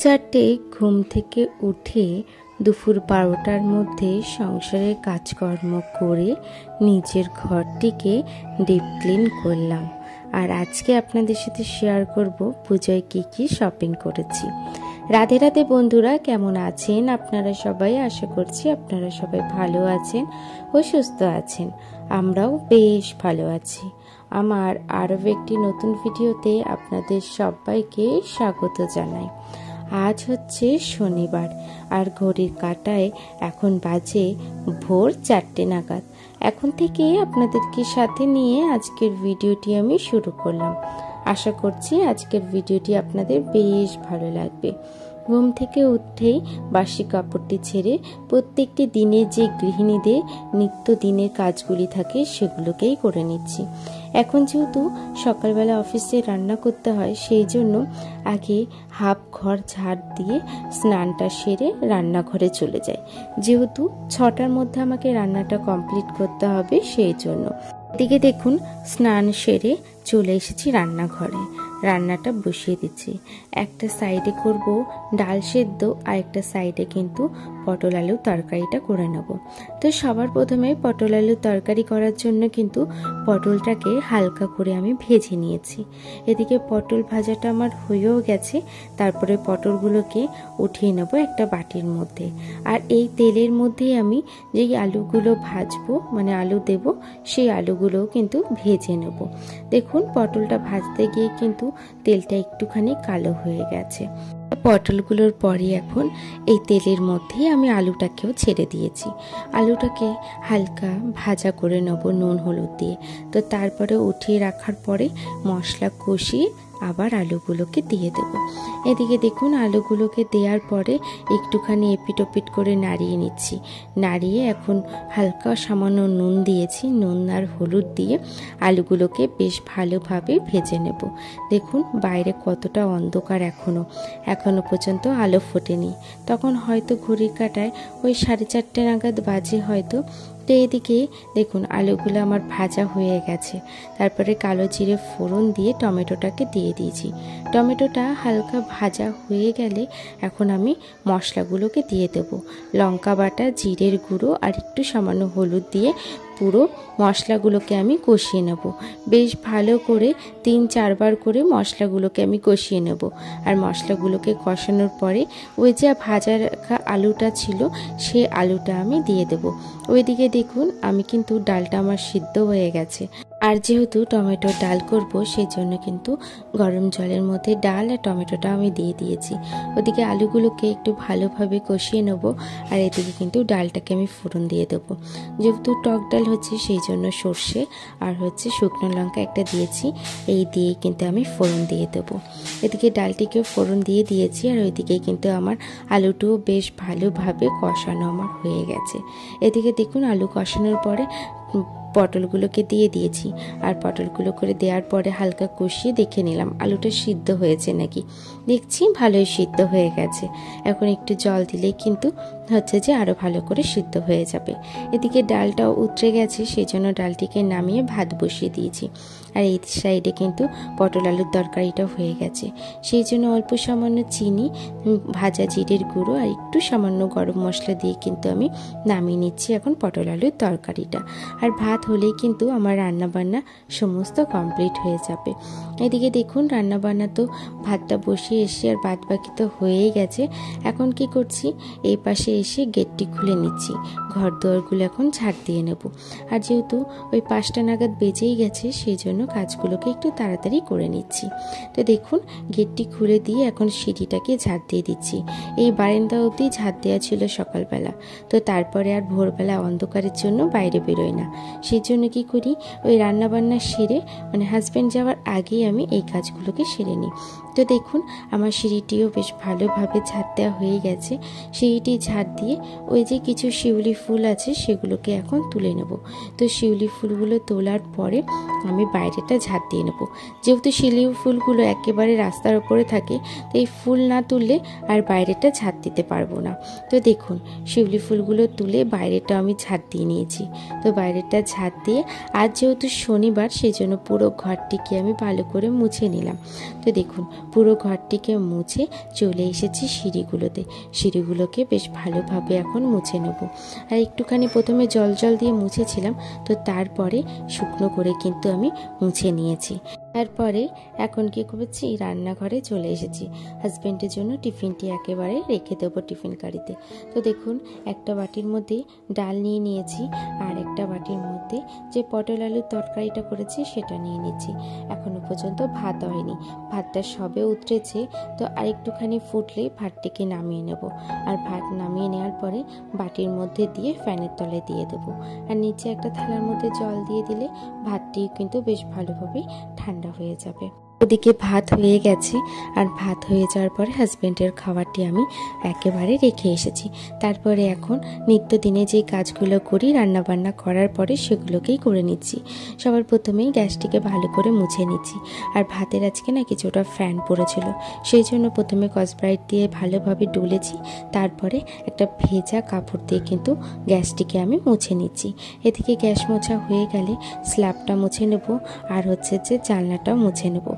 4টে ঘুম থেকে উঠে দুপুর 12টার মধ্যে সংসারের কাজকর্ম করে নিজের ঘরটিকে ডিপ ক্লিন করলাম। আর আজকে আপনাদের সাথে শেয়ার করব পূজায় কি শপিং করেছি। রাধে রাধে বন্ধুরা, কেমন আছেন আপনারা সবাই? আশা করছি আপনারা সবাই ভালো আছেন ও সুস্থ আছেন। আমরাও বেশ ভালো আছি। আমার আরও একটি নতুন ভিডিওতে আপনাদের সবাইকে স্বাগত জানাই। আজ হচ্ছে শনিবার আর ঘড়ির কাঁটায় এখন বাজে ভোর 4টে নাগাদ। এখন থেকে আপনাদেরকে সাথে নিয়ে আজকের ভিডিওটি আমি শুরু করলাম। আশা করছি আজকের ভিডিওটি আপনাদের বেশ ভালো লাগবে। ঘুম থেকে উঠেই বাসি কাপড়টি ছেড়ে প্রত্যেকটি দিনে যে গৃহিণীদের নিত্য দিনের কাজগুলি থাকে সেগুলোকেই করে নিচ্ছি। এখন যেহেতু সকালবেলা অফিসে রান্না করতে হয়, সেই জন্য আগে হাফ ঘর ঝাড় দিয়ে স্নানটা সেরে রান্নাঘরে চলে যাই। যেহেতু 6টার মধ্যে আমাকে রান্নাটা কমপ্লিট করতে হবে, সেই জন্য এদিকে দেখুন স্নান সেরে চলে এসেছি রান্নাঘরে। রান্নাটা বসিয়ে দিচ্ছি। একটা সাইডে করব ডাল সেদ্ধ, আর একটা সাইডে কিন্তু পটল আলু তরকারিটা করে নেব। তো সবার প্রথমে পটল আলু তরকারি করার জন্য কিন্তু পটলটাকে হালকা করে আমি ভেজে নিয়েছি। এদিকে পটল ভাজাটা আমার হয়েও গেছে। তারপরে পটলগুলোকে উঠিয়ে নেব একটা বাটির মধ্যে। আর এই তেলের মধ্যেই আমি যেই আলুগুলো ভাজবো, মানে আলু দেব, সেই আলুগুলোও কিন্তু ভেজে নেব। দেখুন পটলটা ভাজতে গিয়ে কিন্তু তেলটা একটুখানি কালো হয়ে গেছে। পটলগুলোর পরে এখন এই তেলের মধ্যেই আমি আলুটাকেও ছেড়ে দিয়েছি। আলুটাকে হালকা ভাজা করে নেব নুন হলুদ দিয়ে। তো তারপরে উঠিয়ে রাখার পরে মশলা কষিয়ে আবার আলুগুলোকে দিয়ে দেব। এদিকে দেখুন আলুগুলোকে দেওয়ার পরে একটুখানি এপিট ওপিট করে নাড়িয়ে নিচ্ছি। নাড়িয়ে এখন হালকা সামান্য নুন দিয়েছি, নুন আর হলুদ দিয়ে আলুগুলোকে বেশ ভালোভাবে ভেজে নেব। দেখুন বাইরে কতটা অন্ধকার, এখনো পর্যন্ত আলো ফোটেনি। তখন হয়তো ঘড়ির কাঁটায় ওই 4:30 নাগাদ বাজে হয়তো। তো এদিকে দেখুন আলুগুলো আমার ভাজা হয়ে গেছে। তারপরে কালো জিরে ফোড়ন দিয়ে টমেটোটাকে দিয়ে দিয়েছি। টমেটোটা হালকা ভাজা হয়ে গেলে এখন আমি মশলাগুলোকে দিয়ে দেবো। লঙ্কা বাটা, জিরের গুঁড়ো আর একটু সামান্য হলুদ দিয়ে পুরো মশলাগুলোকে আমি কষিয়ে নেব। বেশ ভালো করে 3-4 বার করে মশলাগুলোকে আমি কষিয়ে নেব। আর মশলাগুলোকে কষানোর পরে ওই যে ভাজা রাখা আলুটা ছিল, সেই আলুটা আমি দিয়ে দেব। ওইদিকে দেখুন আমি কিন্তু ডালটা আমার সিদ্ধ হয়ে গেছে। আর যেহেতু টমেটোর ডাল করব, সেই জন্য কিন্তু গরম জলের মধ্যে ডাল আর টমেটোটা আমি দিয়ে দিয়েছি। ওদিকে আলুগুলোকে একটু ভালোভাবে কষিয়ে নেব। আর এদিকে কিন্তু ডালটাকে আমি ফোড়ন দিয়ে দেবো। যেহেতু টক ডাল হচ্ছে, সেই জন্য সর্ষে আর হচ্ছে শুকনো লঙ্কা একটা দিয়েছি। এই দিয়ে কিন্তু আমি ফোড়ন দিয়ে দেবো। এদিকে ডালটিকেও ফোড়ন দিয়ে দিয়েছি। আর ওইদিকে কিন্তু আমার আলুটাও বেশ ভালোভাবে কষানো আমার হয়ে গেছে। এদিকে দেখুন আলু কষানোর পরে পটলগুলোকে দিয়ে দিয়েছি। আর পটলগুলো করে দেওয়ার পরে হালকা কষিয়ে দেখে নিলাম আলুটা সিদ্ধ হয়েছে নাকি। দেখছি ভালোই সিদ্ধ হয়ে গেছে। এখন একটু জল দিলেই কিন্তু হচ্ছে যে আরও ভালো করে সিদ্ধ হয়ে যাবে। এদিকে ডালটাও উতরে গেছে, সেই জন্য ডালটিকে নামিয়ে ভাত বসিয়ে দিয়েছি। আর এই সাইডে কিন্তু পটল আলুর তরকারিটাও হয়ে গেছে। সেই জন্য অল্প সামান্য চিনি, ভাজা জিরের গুঁড়ো আর একটু সামান্য গরম মশলা দিয়ে কিন্তু আমি নামিয়ে নিচ্ছি এখন পটল আলুর তরকারিটা। আর ভাত হলেই কিন্তু আমার রান্নাবান্না সমস্ত কমপ্লিট হয়ে যাবে। এদিকে দেখুন রান্নাবান্না তো ভাতটা বসিয়ে এসে আর বাদ বাকি তো হয়েই গেছে। এখন কি করছি, এই পাশে এসে গেটটি খুলে নিচ্ছি। ঘর দুয়ারগুলো এখন ঝাড় দিয়ে নেব। আর যেহেতু ওই 5টা নাগাদ বেজেই গেছে, সেই জন্য কাজগুলোকে একটু তাড়াতাড়ি করে নিচ্ছি। তো দেখুন গেটটি খুলে দিয়ে এখন সিঁড়িটাকে ঝাড় দিয়ে দিচ্ছি। এই বারান্দা অবধি ঝাড় দেওয়া ছিল সকালবেলা। তো তারপরে আর ভোরবেলা অন্ধকারের জন্য বাইরে বেরোই না। সেই জন্য কি করি, ওই রান্নাবান্না সেরে মানে হাজব্যান্ড যাওয়ার আগেই আমি এই কাজগুলোকে সেরে নিই। তো দেখুন আমার সিঁড়িটিও বেশ ভালোভাবে ঝাড় দেওয়া হয়ে গেছে। সিঁড়িটি ঝাড় দিয়ে ওই যে কিছু শিউলি ফুল আছে সেগুলোকে এখন তুলে নেব। তো শিউলি ফুলগুলো তোলার পরে আমি বাইরেটা ঝাড় দিয়ে নেব। যেহেতু শিউলি ফুলগুলো একেবারে রাস্তার ওপরে থাকে, তো এই ফুল না তুললে আর বাইরেটা ঝাড় দিতে পারবো না। তো দেখুন শিউলি ফুলগুলো তুলে বাইরেটা আমি ঝাড় দিয়ে নিয়েছি। তো বাইরেটা ঝাড় দিয়ে আজ যেহেতু শনিবার, সেই জন্য পুরো ঘরটিকে আমি ভালো করে মুছে নিলাম। তো দেখুন পুরো ঘরটিকে মুছে চলে এসেছি সিঁড়িগুলোতে। সিঁড়িগুলোকে বেশ ভালোভাবে এখন মুছে নেব। আর একটুখানি প্রথমে জল দিয়ে মুছেছিলাম, তো তারপরে শুকনো করে কিন্তু আমি মুছে নিয়েছি। তারপরে এখন কি করেছি, রান্নাঘরে চলে এসেছি। হাজব্যান্ডের জন্য টিফিনটি একেবারে রেখে দেবো টিফিন কারিতে। তো দেখুন, একটা বাটির মধ্যে ডাল নিয়ে নিয়েছি, আর একটা বাটির মধ্যে যে পটল আলুর তরকারিটা করেছি সেটা নিয়ে নিচ্ছি। এখনো পর্যন্ত ভাত হয়নি, ভাতটা সবে উতরেছে, তো আরেকটুখানি ফুটলেই ভাতটিকে নামিয়ে নেব। আর ভাত নামিয়ে নেওয়ার পরে বাটির মধ্যে দিয়ে ফ্যানের তলায় দিয়ে দেবো। আর নিচে একটা থালার মধ্যে জল দিয়ে দিলে ভাতটি কিন্তু বেশ ভালোভাবে ঠান্ডা হয়ে যাবে। ওদিকে ভাত হয়ে গেছে, আর ভাত হয়ে যাওয়ার পরে হাজব্যান্ডের খাবারটি আমি একেবারে রেখে এসেছি। তারপরে এখন নিত্যদিনে যে কাজগুলো করি রান্নাবান্না করার পরে সেগুলোকেই করে নিচ্ছি। সবার প্রথমেই গ্যাসটিকে ভালো করে মুছে নিচ্ছি। আর ভাতের আজকে না কিছুটা ফ্যান পড়েছিল, সেই জন্য প্রথমে স্কচব্রাইট দিয়ে ভালোভাবে ডলেছি, তারপরে একটা ভেজা কাপড় দিয়ে কিন্তু গ্যাসটিকে আমি মুছে নিচ্ছি। এদিকে গ্যাস মোছা হয়ে গেলে স্ল্যাবটা মুছে নেব, আর হচ্ছে যে জানলাটাও মুছে নেব।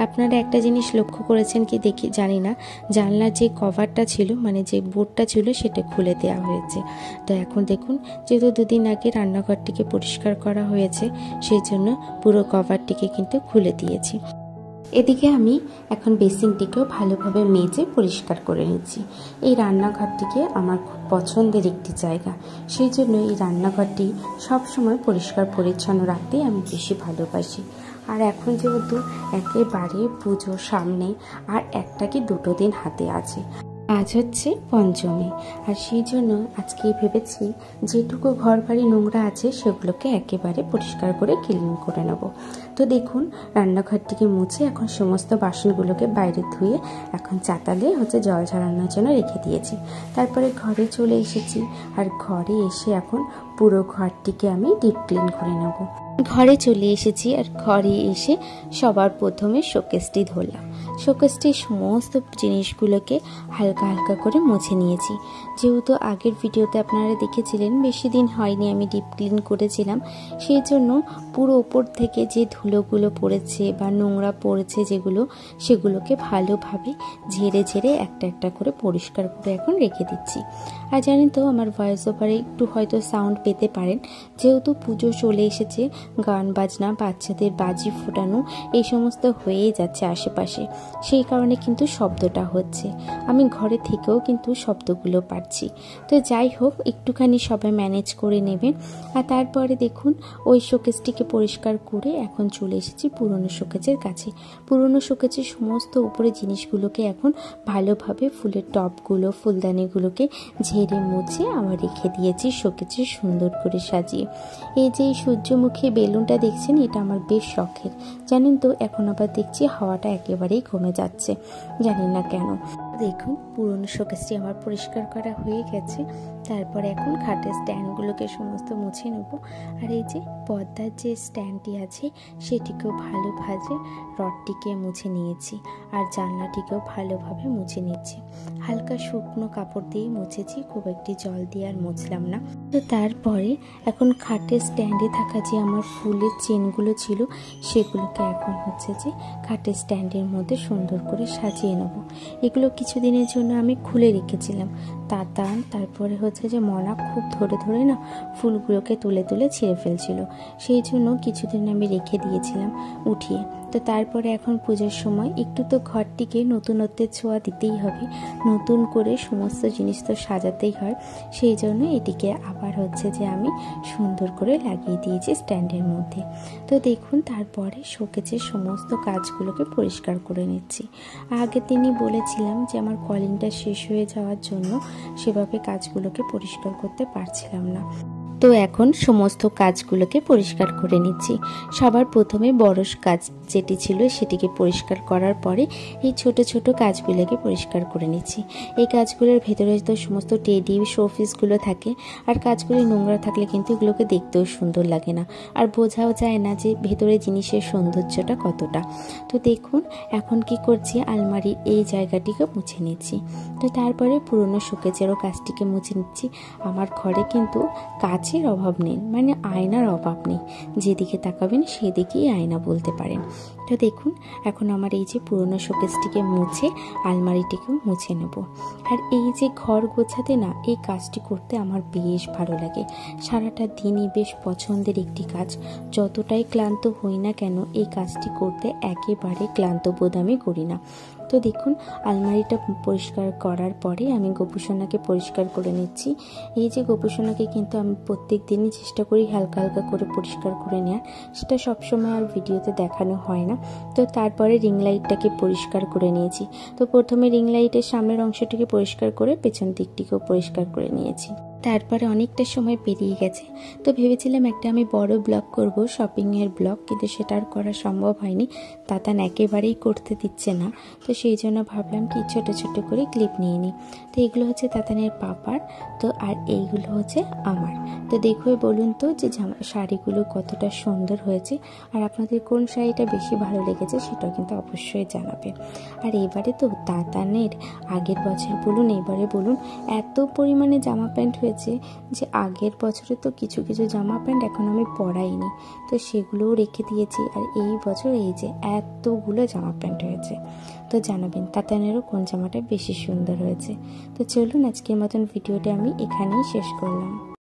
আপনারা একটা জিনিস লক্ষ্য করেছেন কি দেখি জানি না, জানলার যে কভারটা ছিল, মানে যে বোর্ডটা ছিল, সেটা খুলে দেওয়া হয়েছে। তো এখন দেখুন, যেহেতু দুদিন আগে রান্নাঘরটিকে পরিষ্কার করা হয়েছে, সেই জন্য পুরো কভারটিকে কিন্তু খুলে দিয়েছি। এদিকে আমি এখন বেসিনটিকেও ভালোভাবে মেজে পরিষ্কার করে নিচ্ছি। এই রান্নাঘরটিকে আমার খুব পছন্দের একটি জায়গা, সেই জন্য এই রান্নাঘরটি সবসময় পরিষ্কার পরিচ্ছন্ন রাখতে আমি বেশি ভালোবাসি। আর এখন যেহেতু একেবারে পুজো সামনে, আর একটা কি দুটো দিন হাতে আছে, আজ হচ্ছে পঞ্চমী, আর সেই জন্য আজকে ভেবেছি যেটুকু ঘর বাড়ি নোংরা আছে সেগুলোকে একেবারে পরিষ্কার করে ক্লিন করে নেব। তো দেখুন, রান্নাঘরটিকে মুছে এখন সমস্ত বাসনগুলোকে বাইরে ধুয়ে এখন চাতালে জল ঝরানোর জন্য রেখে দিয়েছি। তারপরে ঘরে চলে এসেছি, আর ঘরে এসে এখন পুরো ঘরটিকে আমি ডিপ ক্লিন করে নেব। ঘরে চলে এসেছি, আর ঘরে এসে সবার প্রথমে শোকেসটি ধরলাম। শোকেসটির সমস্ত জিনিসগুলোকে হালকা হালকা করে মুছে নিয়েছি। যেহেতু আগের ভিডিওতে আপনারা দেখেছিলেন বেশি দিন হয়নি আমি ডিপ ক্লিন করেছিলাম, সেই জন্য পুরো ওপর থেকে যে ধুলোগুলো পড়েছে বা নোংরা পড়েছে যেগুলো, সেগুলোকে ভালোভাবে ঝেড়ে ঝেড়ে একটা একটা করে পরিষ্কার করে এখন রেখে দিচ্ছি। আর জানেন তো, আমার ভয়েস ওভারে একটু হয়তো সাউন্ড পেতে পারেন, যেহেতু পুজো চলে এসেছে, গান বাজনা, বাচ্চাদের বাজি ফোটানো এই সমস্ত হয়েই যাচ্ছে আশেপাশে, সেই কারণে কিন্তু শব্দটা হচ্ছে। আমি ঘরে থেকেও কিন্তু শব্দগুলো পাচ্ছি। তো যাই হোক, একটুখানি সবাই ম্যানেজ করে নেবেন। আর তারপরে দেখুন, ওই শোকেসটিকে পরিষ্কার করে এখন চলে এসেছি পুরনো শোকেসের কাছে। পুরনো শোকেসের সমস্ত উপরে জিনিসগুলোকে এখন ভালোভাবে ফুলের টবগুলো, ফুলদানিগুলোকে ঝেড়ে মুছে আবার রেখে দিয়েছি শোকেসে সুন্দর করে সাজিয়ে। এই যে সূর্যমুখী বেলুনটা দেখছেন, এটা আমার বেশ শখের, জানেন তো। এখন আবার দেখছি হাওয়াটা একেবারেই কমে যাচ্ছে, জানি না কেন। দেখুন, পুরনো শোকেসটি আমার পরিষ্কার করা হয়ে গেছে। তারপরে এখন খাটের স্ট্যান্ডগুলোকে সমস্ত মুছে নেব। আর এই যে পর্দার যে স্ট্যান্ডটি আছে সেটিকেও ভালোভাবে রডটিকে মুছে নিয়েছি, আর জানলাটিকেও ভালোভাবে মুছে নিচ্ছি। হালকা শুকনো কাপড় দিয়ে মুছেছি, খুব একটি জল দিয়ে আর মুছলাম না। তো তারপরে এখন খাটের স্ট্যান্ডে থাকা যে আমার ফুলের চেনগুলো ছিল, সেগুলোকে এখন যে খাটের স্ট্যান্ডের মধ্যে সুন্দর করে সাজিয়ে নেব। এগুলো কিছুদিনের জন্য আমি খুলে রেখেছিলাম। তাতান তারপরে যে মনা খুব ধরে ধরে না ফুলগুলোকে তুলে তুলে ছিঁড়ে ফেলছিল, সেই জন্য কিছুদিন আমি রেখে দিয়েছিলাম উঠিয়ে। তো তারপরে এখন পুজোর সময় একটু তো ঘরটিকে নতুনত্বের ছোঁয়া দিতেই হবে, নতুন করে সমস্ত জিনিস তো সাজাতেই হয়, সেই জন্য এটিকে আবার যে আমি সুন্দর করে লাগিয়ে দিয়েছি স্ট্যান্ডের মধ্যে। তো দেখুন, তারপরে শোকেসের সমস্ত কাজগুলোকে পরিষ্কার করে নিচ্ছি। আগের দিনই বলেছিলাম যে আমার কলিংটা শেষ হয়ে যাওয়ার জন্য সেভাবে কাজগুলোকে পরিষ্কার করতে পারছিলাম না। তো এখন সমস্ত কাজগুলোকে পরিষ্কার করে নিচ্ছি। সবার প্রথমে বড় কাজ যেটি ছিল সেটিকে পরিষ্কার করার পরে এই ছোট ছোট কাজগুলোকে পরিষ্কার করে নিচ্ছি। এই কাজগুলোর ভেতরে তো সমস্ত টেডি শোপিসগুলো থাকে, আর কাজগুলো নোংরা থাকলে কিন্তু এগুলোকে দেখতেও সুন্দর লাগে না, আর বোঝাও যায় না যে ভেতরে জিনিসের সৌন্দর্যটা কতটা। তো দেখুন, এখন কি করছি, আলমারির এই জায়গাটিকে মুছে নিচ্ছি। তো তারপরে পুরনো শোকেসেরও কাজটিকে মুছে নিচ্ছি। আমার ঘরে কিন্তু কাঁচ কাচের অভাব নেই, মানে আয়নার অভাব নেই, যেদিকে তাকাবেন সেদিকেই আয়না বলতে পারেন। তো দেখুন এখন আমার এই যে পুরোনো শোকেসটিকে মুছে আলমারিটিকেও মুছে নেব। আর এই যে ঘর গোছাতে না, এই কাজটি করতে আমার বেশ ভালো লাগে। সারাটা দিনই বেশ পছন্দের একটি কাজ। যতটাই ক্লান্ত হই না কেন, এই কাজটি করতে একেবারে ক্লান্ত বোধ আমি করি না। তো দেখুন আলমারিটা পরিষ্কার করার পরে আমি গোপুসোনাকে পরিষ্কার করে নিচ্ছি। এই যে গোপুসোনাকে কিন্তু আমি প্রত্যেক দিনই চেষ্টা করি হালকা হালকা করে পরিষ্কার করে নেওয়ার, সেটা সবসময় আর ভিডিওতে দেখানো হয় না। তো তারপরে রিং লাইটটাকে পরিষ্কার করে নিয়েছি। তো প্রথমে রিং লাইটের সামনের অংশটিকে পরিষ্কার করে পেছন দিকটিকেও পরিষ্কার করে নিয়েছি। তারপরে অনেকটা সময় পেরিয়ে গেছে, তো ভেবেছিলাম একটা আমি বড় ব্লগ করব, শপিংয়ের ব্লগ, কিন্তু সেটা আর করা সম্ভব হয়নি। তাতান একেবারেই করতে দিচ্ছে না, তো সেই জন্য ভাবলাম কি ছোট ছোট করে ক্লিপ নিয়ে নিই। তো এগুলো হচ্ছে তাতানের পাপার, তো আর এইগুলো হচ্ছে আমার। তো দেখো বলুন তো যে শাড়িগুলো কতটা সুন্দর হয়েছে, আর আপনাদের কোন শাড়িটা বেশি ভালো লেগেছে সেটাও কিন্তু অবশ্যই জানাবে। আর এবারে তো তাতানের আগের বছর বলুন এবারে বলুন এত পরিমাণে জামা প্যান্ট হয়েছে যে আগের বছরে তো কিছু কিছু জামা প্যান্ট এখন আমি পরাইনি, তো সেগুলোও রেখে দিয়েছি। আর এই বছর এই যে এতগুলো জামা প্যান্ট হয়েছে। তো জানাবেন তাতানেরও কোন জামাটা বেশি সুন্দর হয়েছে। তো চলুন আজকের মতন ভিডিওটা আমি এখানেই শেষ করলাম।